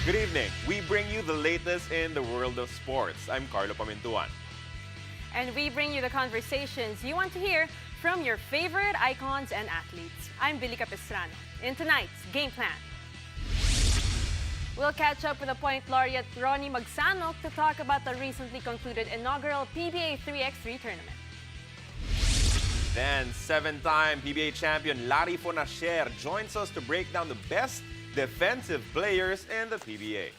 Good evening. We bring you the latest in the world of sports. I'm Carlo Pamintuan. And we bring you the conversations you want to hear from your favorite icons and athletes. I'm Billy Capistrano. In tonight's Game Plan, we'll catch up with the point laureate Ronnie Magsanoc to talk about the recently concluded inaugural PBA 3x3 tournament. Then, seven-time PBA champion Larry Fonacier joins us to break down the best defensive players in the PBA.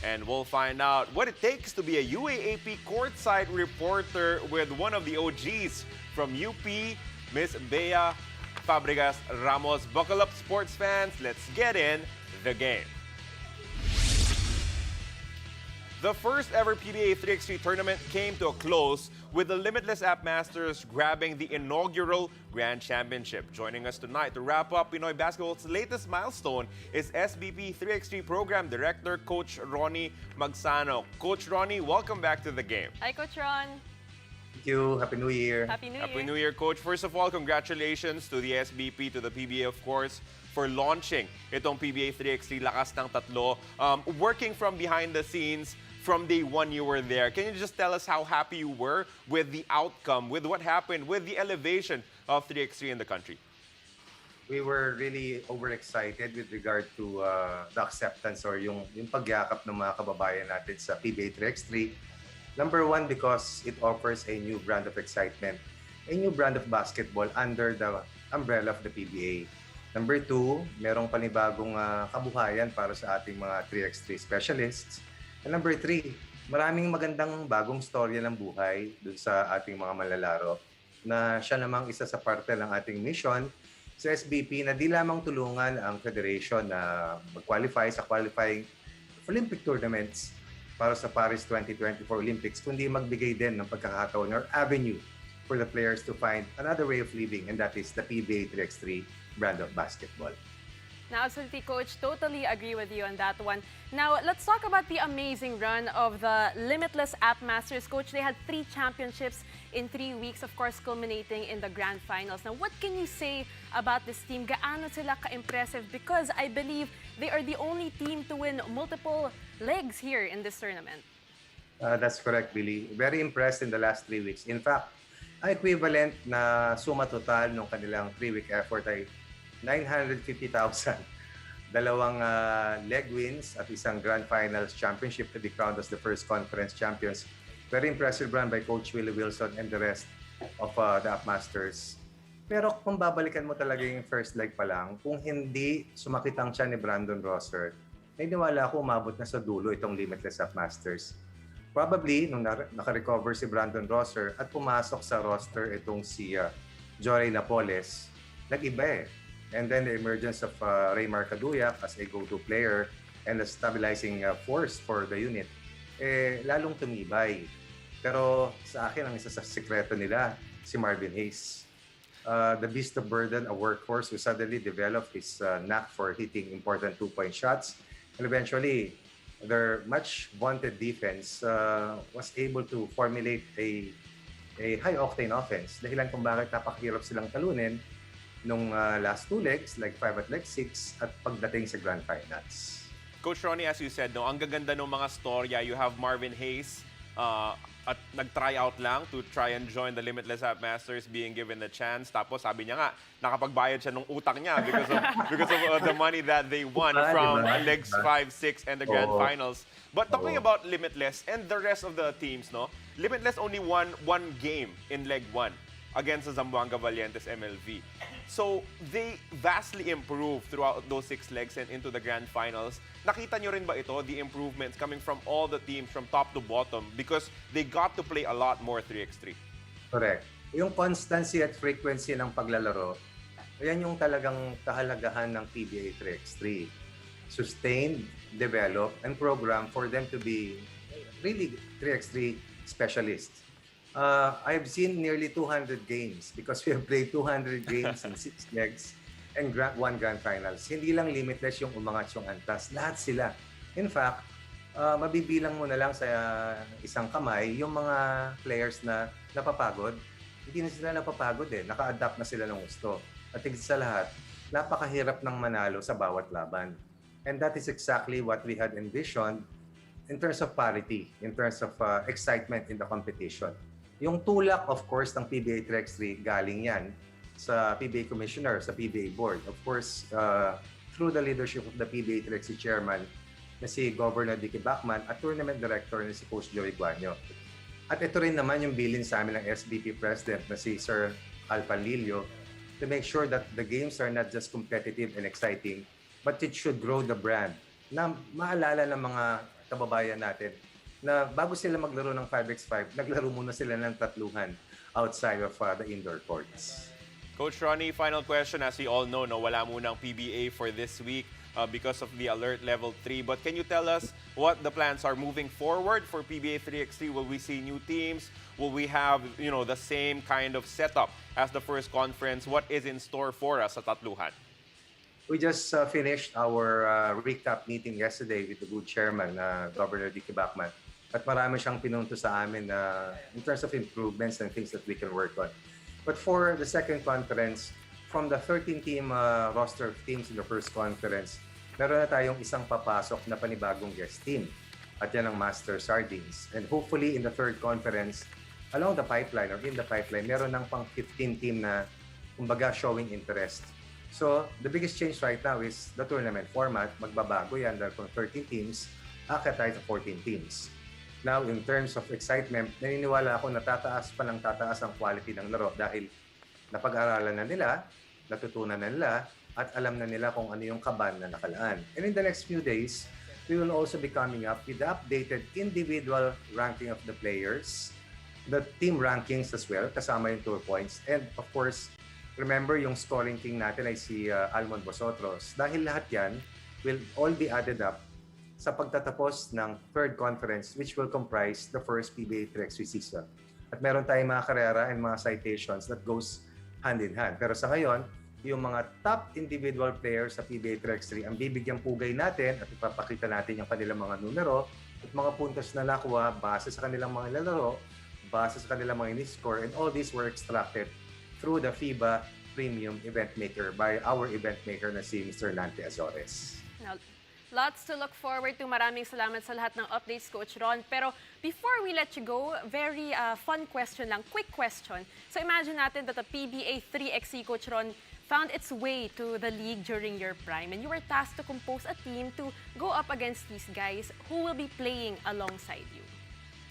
And we'll find out what it takes to be a UAAP courtside reporter with one of the OGs from UP, Miss Bea Fabregas Ramos. Buckle up, sports fans. Let's get in the game. The first ever PBA 3x3 tournament came to a close with the Limitless APPMASTERS grabbing the inaugural Grand Championship. Joining us tonight to wrap up Pinoy basketball's latest milestone is SBP 3x3 Program Director Coach Ronnie Magsanoc. Coach Ronnie, welcome back to the game. Hi, Coach Ron. Thank you. Happy New Year. Happy New Year. Happy New Year, Coach. First of all, congratulations to the SBP, to the PBA, of course, for launching itong PBA 3x3 Lakas ng Tatlo. Working from behind the scenes, from day one you were there. Can you just tell us how happy you were with the outcome, with what happened, with the elevation of 3x3 in the country? We were really overexcited with regard to the acceptance or yung pagyakap ng mga kababayan natin sa PBA 3x3. Number one, because it offers a new brand of excitement, a new brand of basketball under the umbrella of the PBA. Number two, merong panibagong kabuhayan para sa ating mga 3x3 specialists. And number three, maraming magandang bagong storya ng buhay dun sa ating mga manlalaro na siya namang isa sa parte ng ating mission sa SBP na di lamang tulungan ang federation na mag-qualify sa qualifying Olympic tournaments para sa Paris 2024 Olympics, kundi magbigay din ng pagkakataon or avenue for the players to find another way of living, and that is the PBA 3x3 brand of basketball. Now, absolutely, Coach. Totally agree with you on that one. Now, let's talk about the amazing run of the Limitless APPMASTERS. Coach, they had 3 championships in 3 weeks, of course, culminating in the grand finals. Now, what can you say about this team? Gaano sila ka-impressive? Because I believe they are the only team to win multiple legs here in this tournament. That's correct, Billy. Very impressed in the last 3 weeks. In fact, ang equivalent na suma total ng kanilang 3-week effort ay 950,000. Dalawang leg wins at isang Grand Finals championship to be crowned as the first conference champions. Very impressive run by Coach Willie Wilson and the rest of the APPMASTERS. Pero kung babalikan mo talaga yung first leg pa lang, kung hindi sumakit ang tiyan ni Brandon Rosser, ay niwala ako umabot na sa dulo itong Limitless APPMASTERS. Probably, nung naka-recover si Brandon Rosser at pumasok sa roster itong si Jory Napoles, nag-iba eh. And then the emergence of Raymar Caduyac as a go-to player and a stabilizing force for the unit, lalong tumibay. Pero sa akin, ang isa sa sekreto nila, si Marvin Hayes. The beast of burden, a workhorse who suddenly developed his knack for hitting important two-point shots. And eventually, their much-vaunted defense was able to formulate a high-octane offense. Dahilan kung bakit napakahirap silang talunin nung last 2 legs, leg 5 at leg 6, at pagdating sa Grand Finals. Coach Ronnie, as you said, no, ang gaganda ng mga storya. You have Marvin Hayes at nag-try out lang to try and join the Limitless APPMASTERS, being given the chance. Tapos sabi niya nga, nakapagbayad siya ng utang niya because of the money that they won from legs 5, 6, and the Grand Finals. But talking about Limitless and the rest of the teams, no, Limitless only won 1 game in leg 1 against the Zamboanga Valientes MLV. So, they vastly improved throughout those 6 legs and into the Grand Finals. Nakita nyo rin ba ito, the improvements coming from all the teams from top to bottom because they got to play a lot more 3x3? Correct. Yung constancy at frequency ng paglalaro, yan yung talagang kahalagahan ng PBA 3x3. Sustain, develop, and program for them to be really 3x3 specialists. I've seen nearly 200 games because we have played 200 games in 6 legs and 1 Grand Finals. Hindi lang Limitless yung umangat yung antas. Lahat sila. In fact, mabibilang mo na lang sa isang kamay yung mga players na napapagod. Hindi na sila napapagod eh. Naka-adapt na sila ng gusto. At higit sa lahat, napakahirap ng manalo sa bawat laban. And that is exactly what we had envisioned in terms of parity, in terms of excitement in the competition. Yung tulak, of course, ng PBA 3x3, galing yan sa PBA Commissioner, sa PBA Board. Of course, through the leadership of the PBA 3x3 Chairman na si Governor Dicky Bachman at Tournament Director na si Coach Joey Guanyo. At ito rin naman yung bilin sa amin ng SBP President na si Sir Al Panlilio to make sure that the games are not just competitive and exciting, but it should grow the brand na maalala ng mga kababayan natin na bago sila maglaro ng 5x5, naglaro muna sila ng tatluhan outside of the indoor courts. Coach Ronnie, final question. As we all know, no, wala munang PBA for this week because of the alert level 3. But can you tell us what the plans are moving forward for PBA 3x3? Will we see new teams? Will we have, the same kind of setup as the first conference? What is in store for us sa tatluhan? We just finished our recap meeting yesterday with the good chairman, Governor Dicky Bachman. At marami siyang pinunto sa amin in terms of improvements and things that we can work on. But for the second conference, from the 13-team roster of teams in the first conference, meron na tayong isang papasok na panibagong guest team. At yan ang Master Sardines. And hopefully in the third conference, along the pipeline or in the pipeline, meron ng pang 15 team na kumbaga showing interest. So, the biggest change right now is the tournament format. Magbabago yan dahil from 13 teams, akit tayo sa 14 teams. Now, in terms of excitement, naniniwala ako na tataas pa ng tataas ang quality ng laro dahil napag-aralan na nila, natutunan na nila, at alam na nila kung ano yung kaban na nakalaan. And in the next few days, we will also be coming up with the updated individual ranking of the players, the team rankings as well, kasama yung tour points, and of course, remember, yung scoring king natin ay si Almond Bosotros. Dahil lahat yan will all be added up sa pagtatapos ng third conference which will comprise the first PBA 3x3 season. At meron tayong mga karera and mga citations that goes hand in hand. Pero sa ngayon, yung mga top individual players sa PBA 3x3 ang bibigyang pugay natin at ipapakita natin yung kanilang mga numero at mga puntos na nakuha base sa kanilang mga lalaro, base sa kanilang mga in-score, and all these were extracted through the FIBA Premium Event Maker by our event maker na si Mr. Nante Azores. Now, lots to look forward to. Maraming salamat sa lahat ng updates, Coach Ron. Pero before we let you go, very fun question lang, quick question. So imagine natin that the PBA 3x3, Coach Ron, found its way to the league during your prime and you were tasked to compose a team to go up against these guys who will be playing alongside you.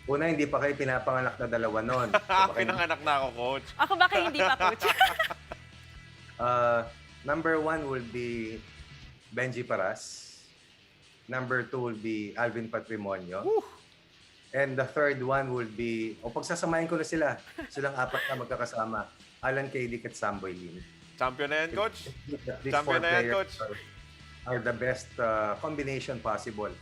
Una, hindi pa kayo pinapanganak na dalawa nun. Pinanganak na ako, Coach. Ako baka hindi pa, Coach. Number 1 will be Benji Paras. Number 2 will be Alvin Patrimonio. Woo! And the third one will be, pagsasamahin ko na sila. Silang apat na magkakasama. Alan K. Dick at Samboy Lim. Champion na yan, Coach. These Champion four na yan, players Coach. are the best combination possible.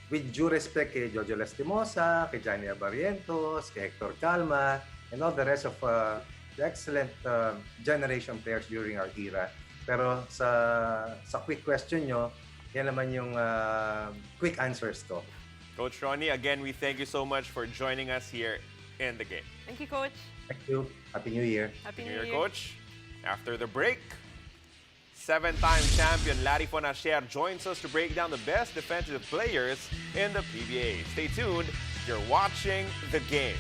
With due respect kay Jojo Lastimosa, kay Johnny Abarientos, kay Hector Calma, and all the rest of the excellent generation players during our era. Pero sa quick question nyo, yan naman yung quick answers ko. Coach Ronnie, again, we thank you so much for joining us here in the game. Thank you, Coach. Thank you. Happy New Year. Happy New New Year, Year. Coach. After the break, 7-time champion Larry Fonacher joins us to break down the best defensive players in the PBA. Stay tuned. You're watching The Game.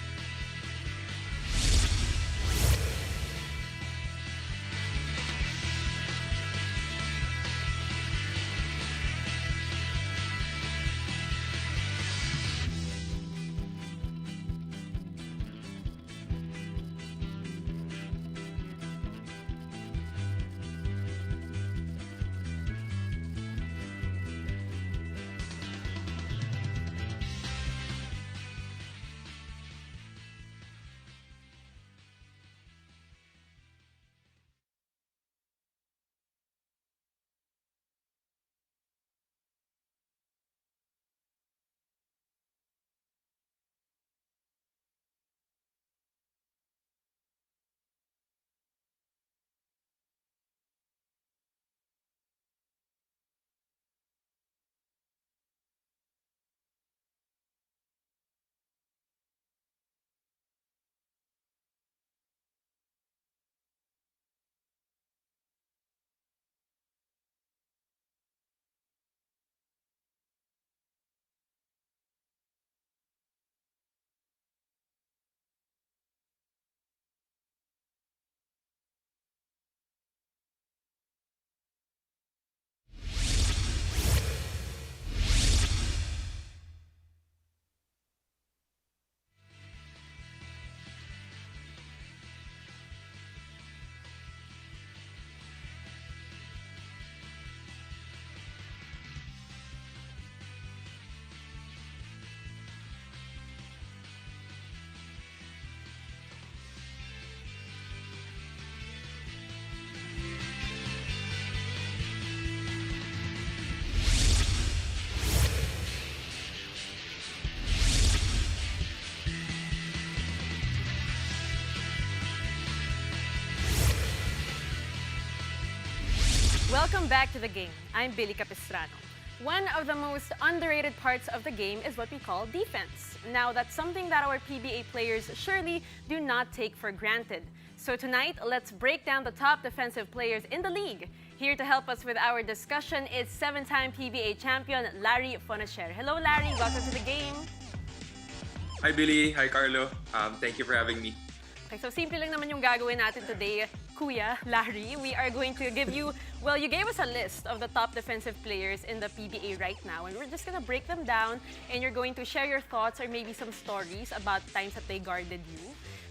Welcome back to the game. I'm Billy Capistrano. One of the most underrated parts of the game is what we call defense. Now, that's something that our PBA players surely do not take for granted. So tonight, let's break down the top defensive players in the league. Here to help us with our discussion is 7-time PBA champion Larry Fonacher. Hello, Larry. Welcome to the game. Hi, Billy. Hi, Carlo. Thank you for having me. Okay, so simple lang naman yung gagawin natin today, Kuya Larry. We are going to give you, well, you gave us a list of the top defensive players in the PBA right now, and we're just gonna break them down, and you're going to share your thoughts or maybe some stories about times that they guarded you.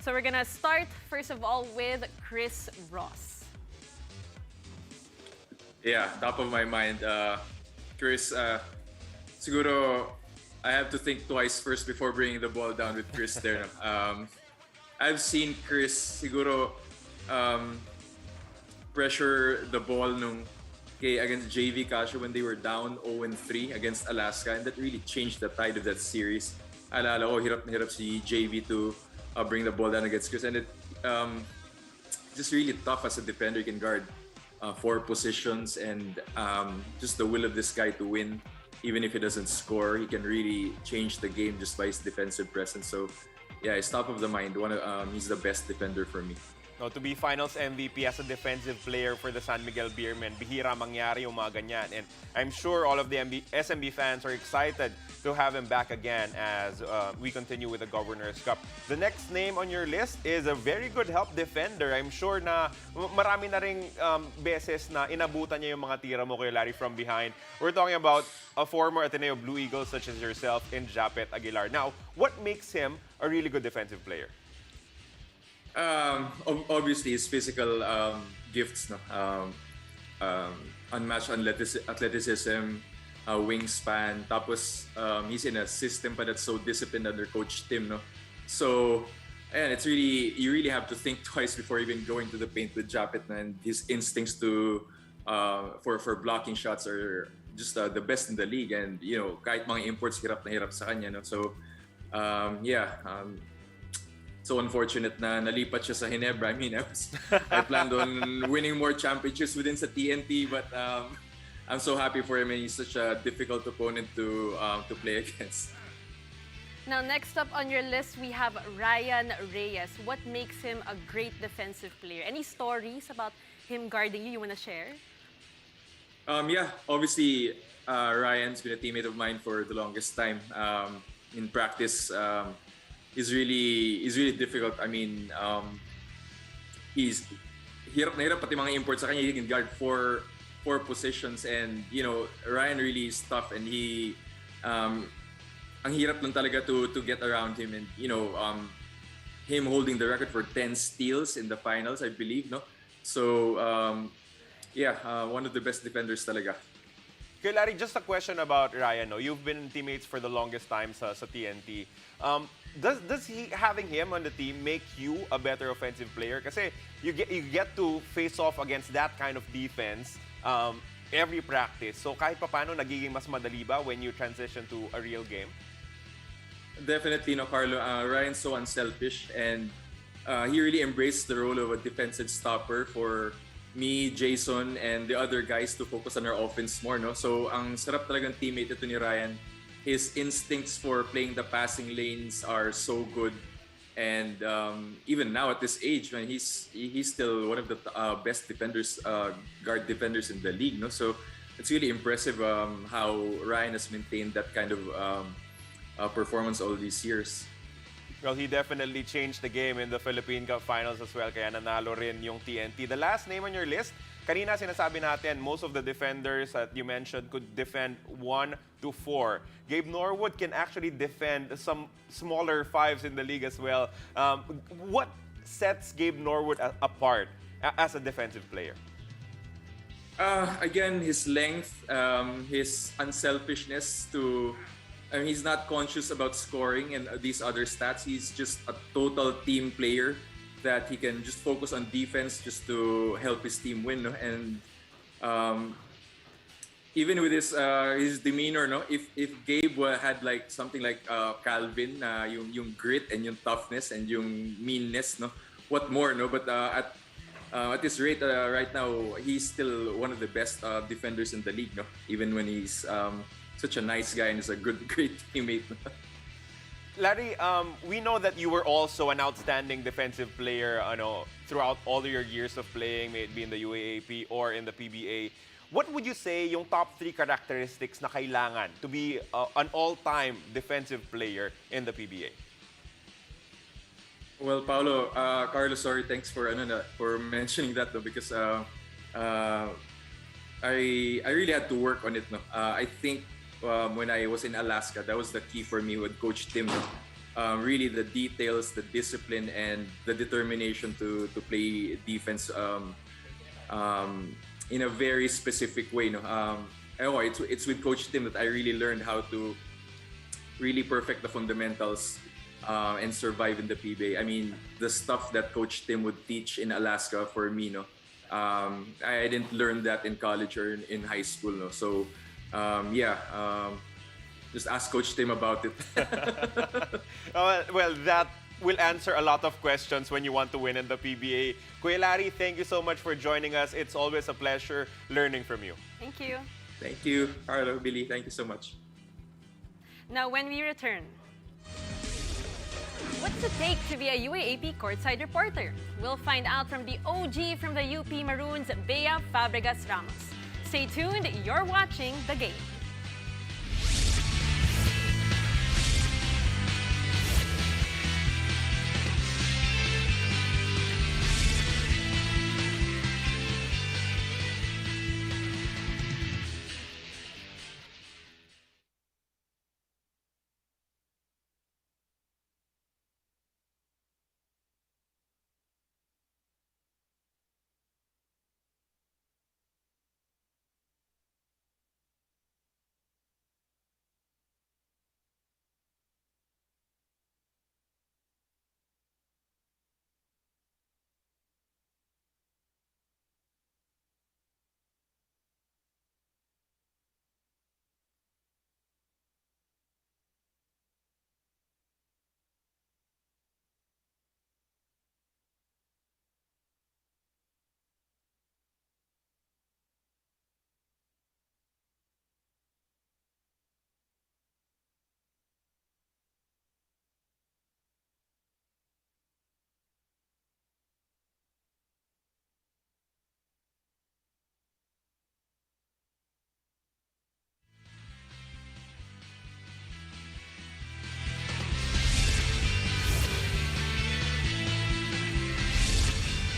So we're gonna start, first of all, with Chris Ross. Yeah, top of my mind. Chris, siguro I have to think twice first before bringing the ball down with Chris there. No? I've seen Chris siguro pressure the ball against JV Casio when they were down 0-3 against Alaska, and that really changed the tide of that series. Alala ko, hirap na hirap si JV to bring the ball down against Chris, and just really tough as a defender. You can guard 4 positions, and just the will of this guy to win, even if he doesn't score, he can really change the game just by his defensive presence. So yeah, he's top of the mind. He's the best defender for me. No, to be Finals MVP as a defensive player for the San Miguel Beermen, bihira mangyari yung mga ganyan. And I'm sure all of the SMB fans are excited to have him back again as we continue with the Governor's Cup. The next name on your list is a very good help defender. I'm sure na marami na ring beses na inabutan niya yung mga tira mo kay Larry from behind. We're talking about a former Ateneo Blue Eagles such as yourself in Japet Aguilar. Now, what makes him a really good defensive player? Obviously, his physical gifts, no? Unmatched athleticism, wingspan. Tapos, he's in a system pa that's so disciplined under Coach Tim, no? So, and it's really, you really have to think twice before even going to the paint with Japet, and his instincts to for blocking shots are just the best in the league. And you know, kahit mga imports, hirap na hirap sa kanya, no? So, so unfortunate na nalipat siya sa Ginebra. I mean, I planned on winning more championships within sa TNT, but I'm so happy for him, and he's such a difficult opponent to play against. Now, next up on your list, we have Ryan Reyes. What makes him a great defensive player? Any stories about him guarding you want to share? Yeah, obviously, Ryan's been a teammate of mine for the longest time. In practice, is really difficult. I mean, he's hirap na hirap pati mga imports sa kanya. He can guard four positions, and you know, Ryan really is tough, and he ang hirap lang talaga to get around him. And you know, him holding the record for 10 steals in the finals, I believe, no? So yeah, one of the best defenders talaga. Okay, Larry, just a question about Ryan. No? You've been teammates for the longest time sa TNT. Does having him on the team make you a better offensive player? Kasi you get to face off against that kind of defense every practice. So kahit paano nagiging mas madali ba when you transition to a real game? Definitely, no, Carlo. Ryan's so unselfish, and he really embraced the role of a defensive stopper for me, Jason, and the other guys to focus on our offense more, no? So ang sarap talagang teammate ito ni Ryan. His instincts for playing the passing lanes are so good, and even now at this age, man, he's still one of the best defenders, guard defenders in the league, no? So it's really impressive how Ryan has maintained that kind of performance all these years. Well, he definitely changed the game in the Philippine Cup Finals as well, kaya nanalo rin yung TNT. The last name on your list, kanina sinasabi natin, most of the defenders that you mentioned could defend 1 to 4. Gabe Norwood can actually defend some smaller fives in the league as well. What sets Gabe Norwood apart as a defensive player? Again, his length, his unselfishness he's not conscious about scoring and these other stats. He's just a total team player that he can just focus on defense just to help his team win. No? And even with his demeanor, no, if Gabe had like something like Calvin, yung grit and yung toughness and yung meanness, no, what more, no? But at his rate right now, he's still one of the best defenders in the league, no? Even when he's such a nice guy and is a great teammate. Larry, we know that you were also an outstanding defensive player throughout all your years of playing, may it be in the UAAP or in the PBA. What would you say yung top 3 characteristics na kailangan to be an all-time defensive player in the PBA? Well, Paolo, Carlos, sorry, thanks for mentioning that, though, because I really had to work on it. No? I think when I was in Alaska, that was the key for me with Coach Tim. No? Really, the details, the discipline, and the determination to play defense in a very specific way. No? It's with Coach Tim that I really learned how to really perfect the fundamentals and survive in the PBA. I mean, the stuff that Coach Tim would teach in Alaska for me, no, I didn't learn that in college or in high school, no. So, just ask Coach Tim about it. Well, that will answer a lot of questions when you want to win in the PBA. Kuya Larry, thank you so much for joining us. It's always a pleasure learning from you. Thank you. Thank you, Carlo, Billy. Thank you so much. Now, when we return, what's it take to be a UAAP courtside reporter? We'll find out from the OG from the UP Maroons, Bea Fabregas Ramos. Stay tuned, you're watching The Game.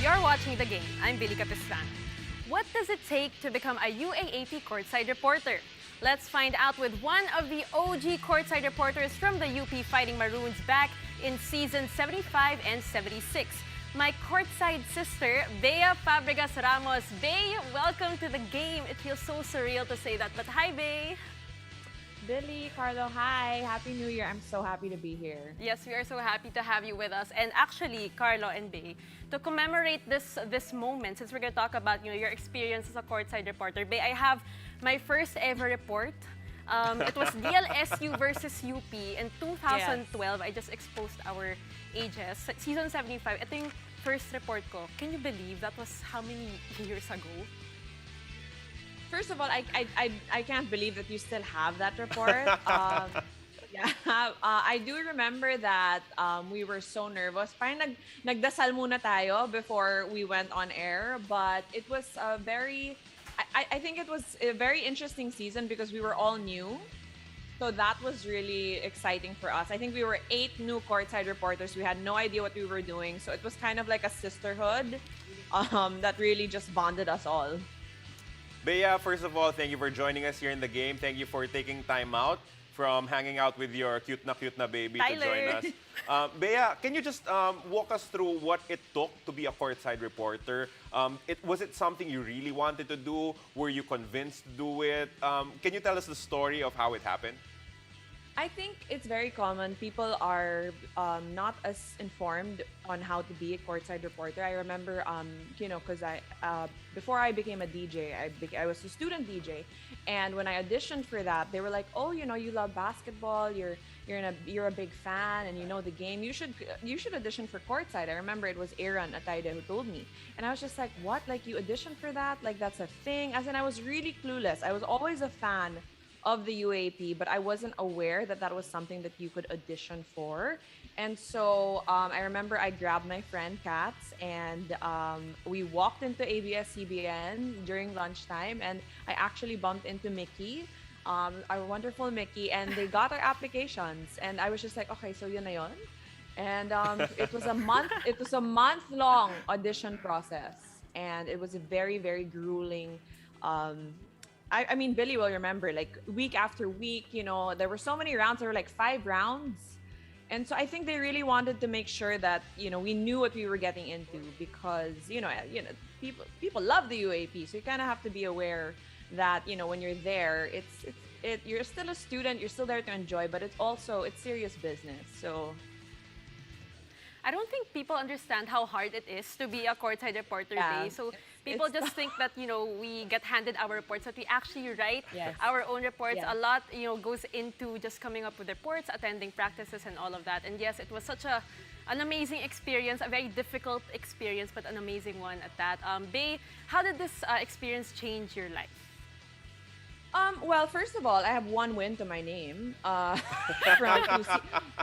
You're watching The Game. I'm Billy Capistrano. What does it take to become a UAAP courtside reporter? Let's find out with one of the OG courtside reporters from the UP Fighting Maroons back in season 75 and 76. My courtside sister, Bea Fabregas Ramos. Bea, welcome to The Game. It feels so surreal to say that, but hi, Bea. Billy, Carlo, hi. Happy New Year. I'm so happy to be here. Yes, we are so happy to have you with us. And actually, Carlo and Bea, to commemorate this moment, since we're going to talk about your experience as a courtside reporter, Bea, I have my first ever report. It was DLSU versus UP in 2012. Yes. I just exposed our ages. Season 75, ito yung first report ko. Can you believe that was how many years ago? First of all, I can't believe that you still have that report. I do remember that we were so nervous. Parang nagdasal muna tayo before we went on air. But it was I think it was a very interesting season because we were all new. So that was really exciting for us. I think we were 8 new courtside reporters. We had no idea what we were doing. So it was kind of like a sisterhood that really just bonded us all. Bea, first of all, thank you for joining us here in The Game. Thank you for taking time out from hanging out with your cute na baby Tyler. to join us. Bea, can you just walk us through what it took to be a courtside reporter? Was it something you really wanted to do? Were you convinced to do it? Can you tell us the story of how it happened? I think it's very common. People are not as informed on how to be a courtside reporter. I remember, because before I became a DJ, I was a student DJ, and when I auditioned for that, they were like, "Oh, you love basketball. You're a big fan, and you know the game. You should audition for courtside." I remember it was Aaron Ataide who told me, and I was just like, "What? Like you auditioned for that? Like that's a thing?" As in, I was really clueless. I was always a fan of the UAP, but I wasn't aware that that was something that you could audition for. And so I remember I grabbed my friend Katz and we walked into ABS-CBN during lunchtime, and I actually bumped into Mickey, our wonderful Mickey, and they got our applications. And I was just like, okay, so yun na yun. And it was a month-long audition process, and it was a very, very grueling. I mean, Billy will remember, like week after week, there were so many rounds. There were like 5 rounds. And so I think they really wanted to make sure that, we knew what we were getting into, because, people love the UAP. So you kind of have to be aware that, when you're there, you're still a student, you're still there to enjoy, but it's serious business. So I don't think people understand how hard it is to be a courtside reporter. Yeah. So people just think that, we get handed our reports, that we actually write Yes. our own reports. Yeah. A lot, goes into just coming up with reports, attending practices and all of that. And yes, it was such an amazing experience, a very difficult experience, but an amazing one at that. Bey, how did this experience change your life? Well, first of all, I have 1 win to my name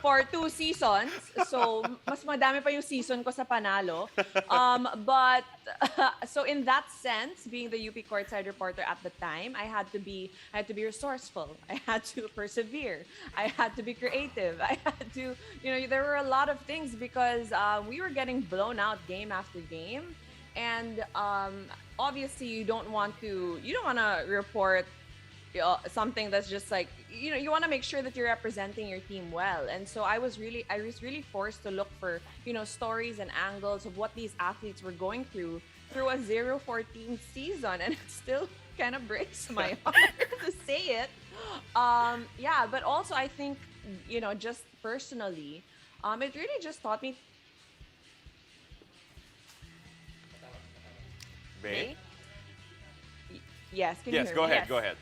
for 2 seasons. So, mas madami pa yung season ko sa panalo. But, so in that sense, being the UP courtside reporter at the time, I had to be resourceful. I had to persevere. I had to be creative. I had to, there were a lot of things, because we were getting blown out game after game. And obviously, you don't want to report something that's just like, you want to make sure that you're representing your team well. And so I was really forced to look for, stories and angles of what these athletes were going through a 0-14 season. And it still kind of breaks my heart to say it. Yeah, but also I think, just personally, it really just taught me. Bey? Yes, can you hear me? Go ahead, Yes. go ahead.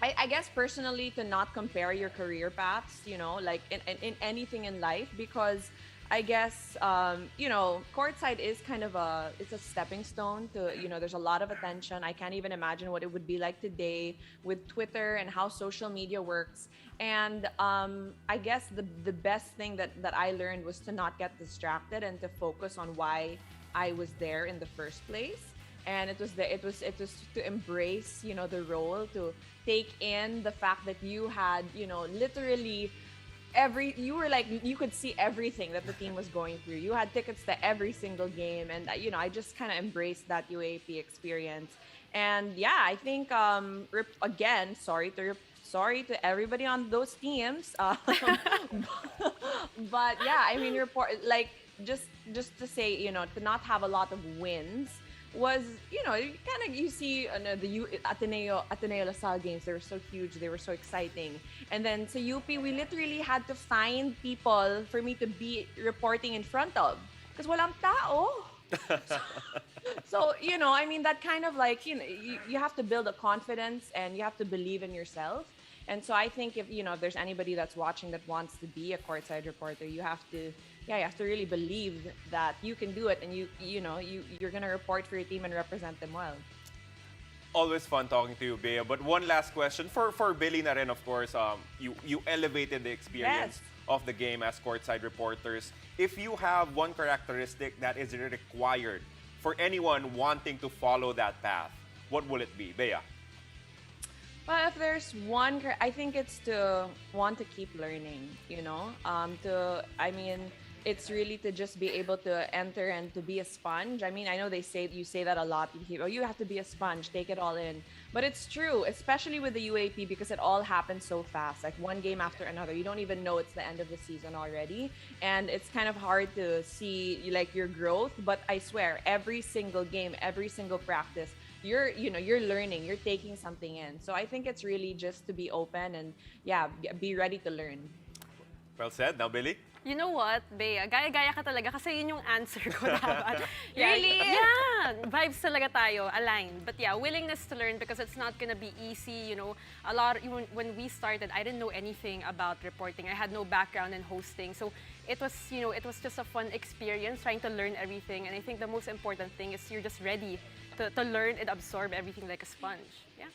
I guess personally, to not compare your career paths, like in anything in life, because I guess, courtside is kind of it's a stepping stone to, there's a lot of attention. I can't even imagine what it would be like today with Twitter and how social media works. And I guess the best thing that I learned was to not get distracted and to focus on why I was there in the first place. And it was to embrace, the role, to take in the fact that you had, literally you could see everything that the team was going through. You had tickets to every single game, and I just kind of embraced that UAP experience. And yeah, I think again, sorry to everybody on those teams, but yeah, I mean, just to say, to not have a lot of wins was, you see the Ateneo LaSalle games. They were so huge, they were so exciting. And then sa UP, we literally had to find people for me to be reporting in front of, because walang tao. So, I mean, that kind of like, you have to build a confidence and you have to believe in yourself. And so I think if there's anybody that's watching that wants to be a courtside reporter, you have to really believe that you can do it, and you're gonna report for your team and represent them well. Always fun talking to you, Bea. But one last question for Billy na rin, of course. You elevated the experience of the game as courtside reporters. If you have one characteristic that is required for anyone wanting to follow that path, what will it be, Bea? Well, if there's one, I think it's to want to keep learning, it's really to just be able to enter and to be a sponge. I mean, I know you say that a lot. You hear, you have to be a sponge, take it all in. But it's true, especially with the UAP, because it all happens so fast, like one game after another. You don't even know it's the end of the season already. And it's kind of hard to see like your growth. But I swear, every single game, every single practice, you're learning, you're taking something in. So I think it's really just to be open and be ready to learn. Well said. Now, Billy? You know what, Bea? Gaya-gaya ka talaga kasi yun yung answer ko dapat. Really? Yeah. Vibes talaga tayo, aligned. But yeah, willingness to learn because it's not gonna be easy, you know. When we started, I didn't know anything about reporting. I had no background in hosting. So it was, you know, it was just a fun experience trying to learn everything. And I think the most important thing is you're just ready to learn and absorb everything like a sponge. Yeah.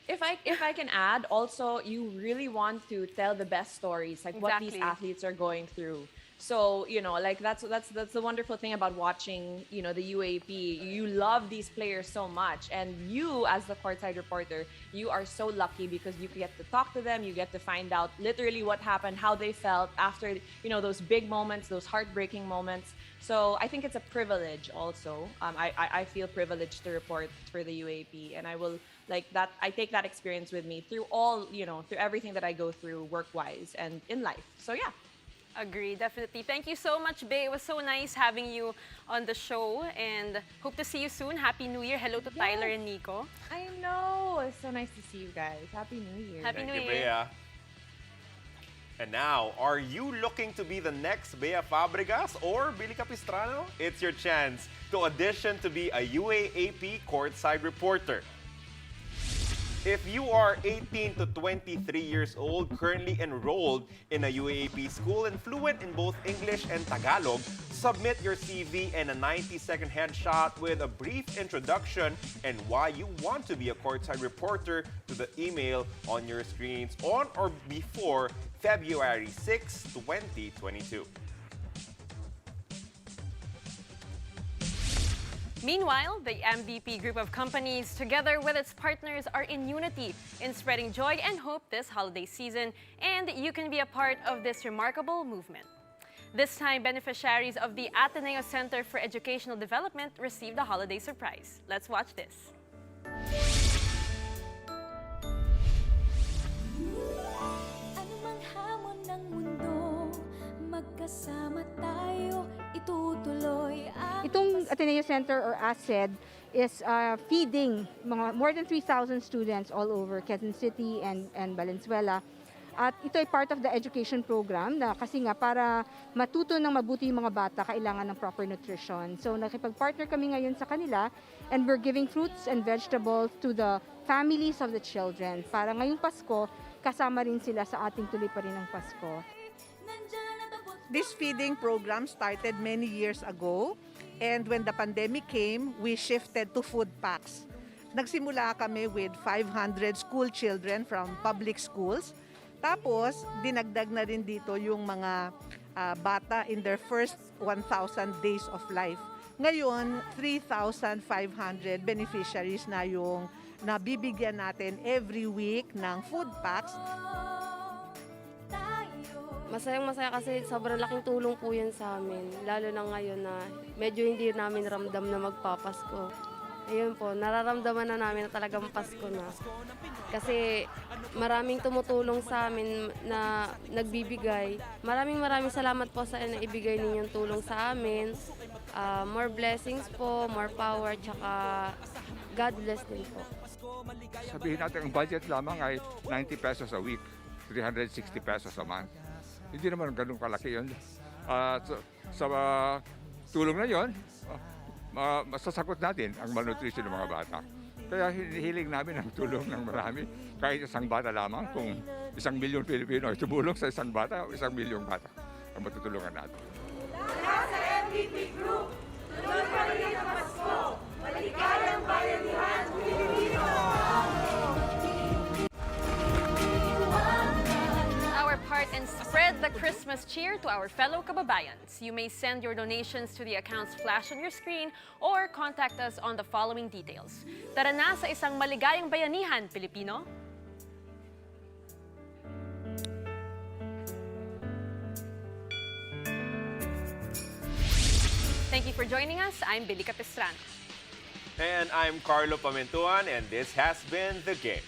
If I can add, also you really want to tell the best stories, like what these Exactly. athletes are going through. So you know, like that's the wonderful thing about watching, you know, the UAP. You love these players so much, and you as the courtside reporter, you are so lucky because you get to talk to them. You get to find out literally what happened, how they felt after, you know, those big moments, those heartbreaking moments. So I think it's a privilege also. I feel privileged to report for the UAP, and I will like that. I take that experience with me through all, you know, through everything that I go through work-wise and in life. So yeah. Agree, definitely. Thank you so much, Bea. It was so nice having you on the show and hope to see you soon. Happy New Year. Hello to Tyler and Nico. I know. It's so nice to see you guys. Happy New Year. Happy Thank New you, Year. Bea. And now, are you looking to be the next Bea Fabregas or Billy Capistrano? It's your chance to audition to be a UAAP courtside reporter. If you are 18 to 23 years old, currently enrolled in a UAAP school and fluent in both English and Tagalog, submit your CV and a 90-second headshot with a brief introduction and why you want to be a courtside reporter to the email on your screens on or before February 6, 2022. Meanwhile, the MVP group of companies, together with its partners, are in unity in spreading joy and hope this holiday season, and you can be a part of this remarkable movement. This time, beneficiaries of the Ateneo Center for Educational Development received a holiday surprise. Let's watch this. Anumang hamon ng mundo, magkasama tayo, itutuloy ang Itong Ateneo Center or ASED is feeding mga more than 3,000 students all over Quezon City and Valenzuela. At ito ay part of the education program na kasi nga para matuto ng mabuti yung mga bata, kailangan ng proper nutrition. So nakipag-partner kami ngayon sa kanila and we're giving fruits and vegetables to the families of the children para ngayong Pasko, kasama rin sila sa ating tuloy pa rin ng Pasko. nandyan at abot. This feeding program started many years ago, and when the pandemic came, we shifted to food packs. Nagsimula kami with 500 school children from public schools. Tapos, dinagdag na rin dito yung mga bata in their first 1,000 days of life. Ngayon, 3,500 beneficiaries na yung nabibigyan natin every week ng food packs. Masayang-masaya kasi sobrang laking tulong po yan sa amin. Lalo na ngayon na medyo hindi namin ramdam na magpapasko. Ayun po, nararamdaman na namin na talagang Pasko na. Kasi maraming tumutulong sa amin na nagbibigay. Maraming salamat po sa naibigay ninyong tulong sa amin. More blessings po, more power, tsaka God bless din po. Sabihin natin ang budget lamang ay 90 pesos a week, 360 pesos a month. Hindi naman ganun kalaki yun. Sa tulong na yun, masasagot natin ang malnutrition ng mga bata. Kaya hinihiling namin ang tulong ng marami. Kahit isang bata lamang, kung 1 milyong Pilipino ay tumulong sa isang bata o 1 milyong bata ang matutulungan natin. Mula sa MVP Group, tuloy pa rin ang Pasko. Maligayang bayanihan, Pilipino! Our part and spread the Christmas cheer to our fellow kababayans. You may send your donations to the accounts flashed on your screen or contact us on the following details. Tara na sa isang maligayang bayanihan, Pilipino! Thank you for joining us. I'm Billy Capistrano. And I'm Carlo Pamentuan, and this has been The Game.